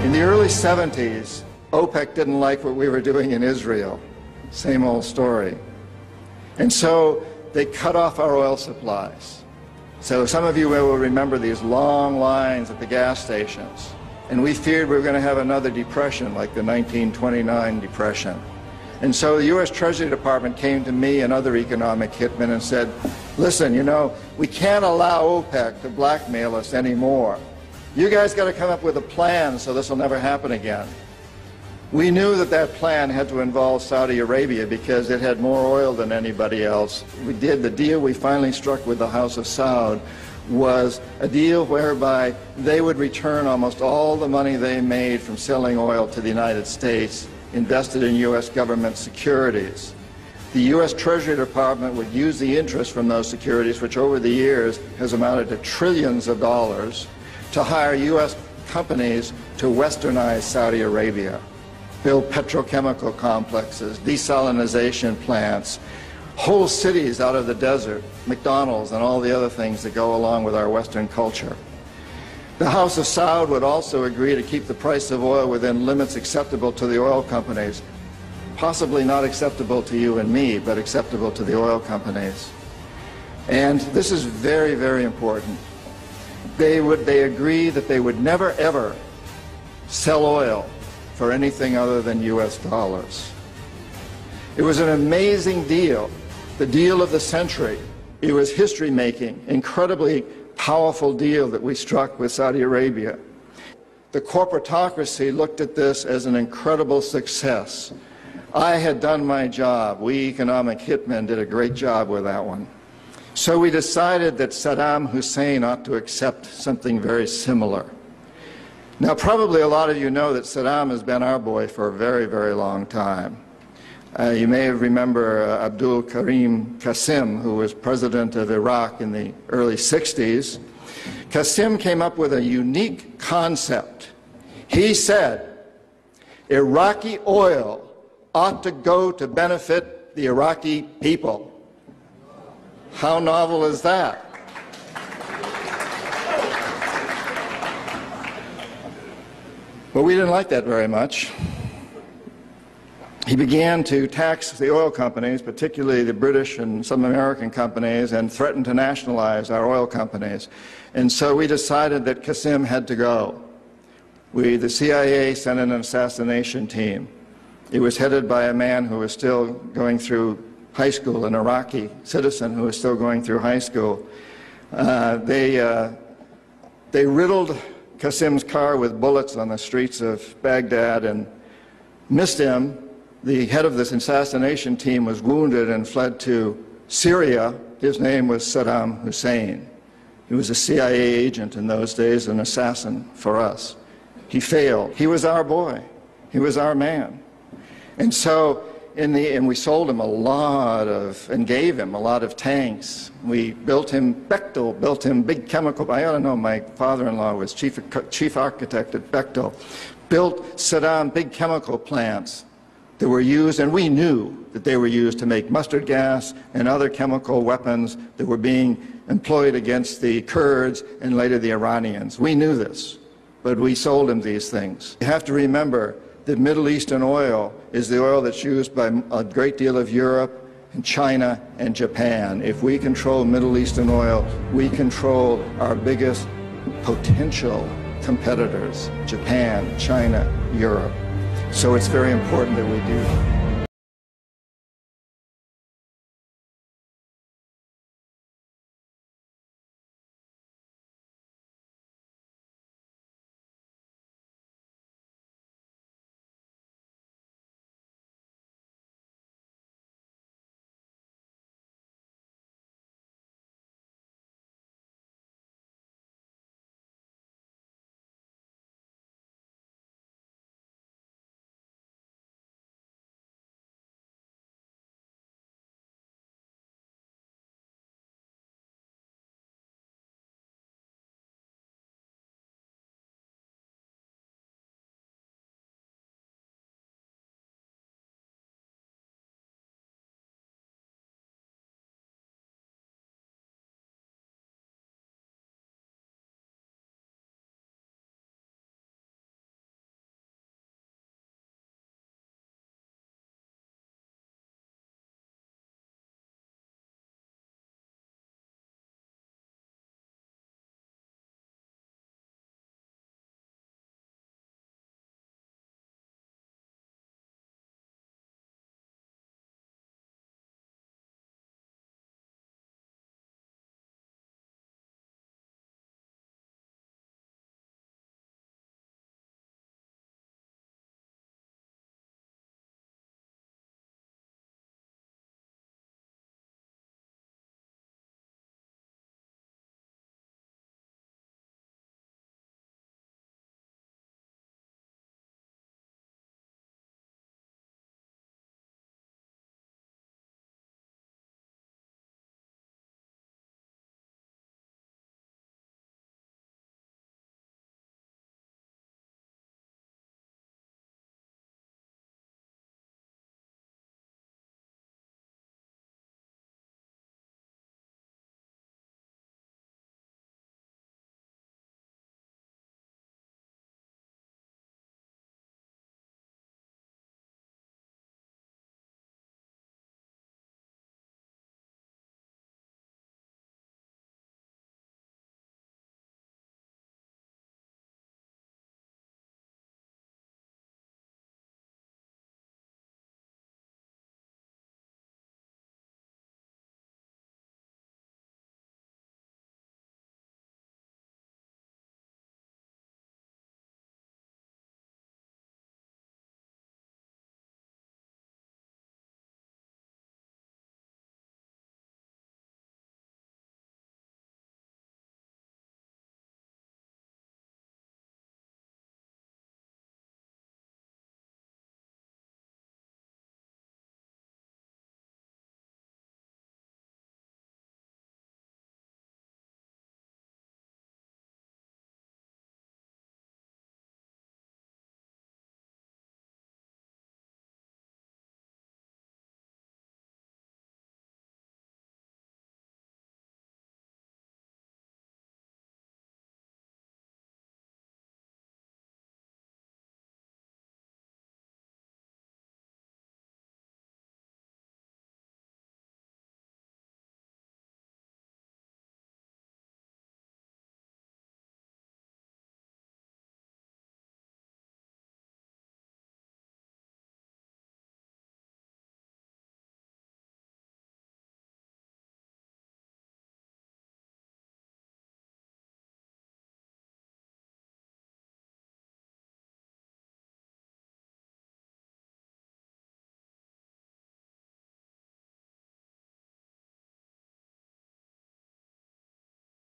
In the early 70s, OPEC didn't like what we were doing in Israel. Same old story. And so they cut off our oil supplies. So some of you will remember these long lines at the gas stations. And we feared we were going to have another depression like the 1929 depression. And so the U.S. Treasury Department came to me and other economic hitmen and said, listen, you know, we can't allow OPEC to blackmail us anymore. You guys got to come up with a plan so this will never happen again. We knew that that plan had to involve Saudi Arabia because it had more oil than anybody else. The deal we finally struck with the House of Saud was a deal whereby they would return almost all the money they made from selling oil to the United States, invested in U.S. government securities. The U.S. Treasury Department would use the interest from those securities, which over the years has amounted to trillions of dollars, to hire U.S. companies to westernize Saudi Arabia, build petrochemical complexes, desalinization plants, whole cities out of the desert, McDonald's and all the other things that go along with our Western culture. The House of Saud would also agree to keep the price of oil within limits acceptable to the oil companies, possibly not acceptable to you and me, but acceptable to the oil companies. And this is very, very important. They agree that they would never, ever sell oil for anything other than U.S. dollars. It was an amazing deal, the deal of the century. It was history-making, incredibly powerful deal that we struck with Saudi Arabia. The corporatocracy looked at this as an incredible success. I had done my job. We economic hitmen did a great job with that one. So we decided that Saddam Hussein ought to accept something very similar. Now, probably a lot of you know that Saddam has been our boy for a very, very long time. You may remember Abdul Karim Qasim, who was president of Iraq in the early 60s. Qasim came up with a unique concept. He said, Iraqi oil ought to go to benefit the Iraqi people. How novel is that? But we didn't like that very much. He began to tax the oil companies, particularly the British and some American companies, and threatened to nationalize our oil companies. And so we decided that Qasim had to go. The CIA sent an assassination team. It was headed by a man who was still going through high school, an Iraqi citizen who was still going through high school. They riddled Qasim's car with bullets on the streets of Baghdad and missed him. The head of this assassination team was wounded and fled to Syria. His name was Saddam Hussein. He was a CIA agent in those days, an assassin for us. He failed. He was our boy. He was our man. And so, and we sold him a lot of, and gave him a lot of tanks. We built him, Bechtel built him big chemical, I ought to know, my father-in-law was chief architect at Bechtel, built Saddam big chemical plants that were used, and we knew that they were used to make mustard gas and other chemical weapons that were being employed against the Kurds and later the Iranians. We knew this, but we sold him these things. You have to remember that Middle Eastern oil is the oil that's used by a great deal of Europe and China and Japan. If we control Middle Eastern oil, we control our biggest potential competitors, Japan, China, Europe. So it's very important that we do.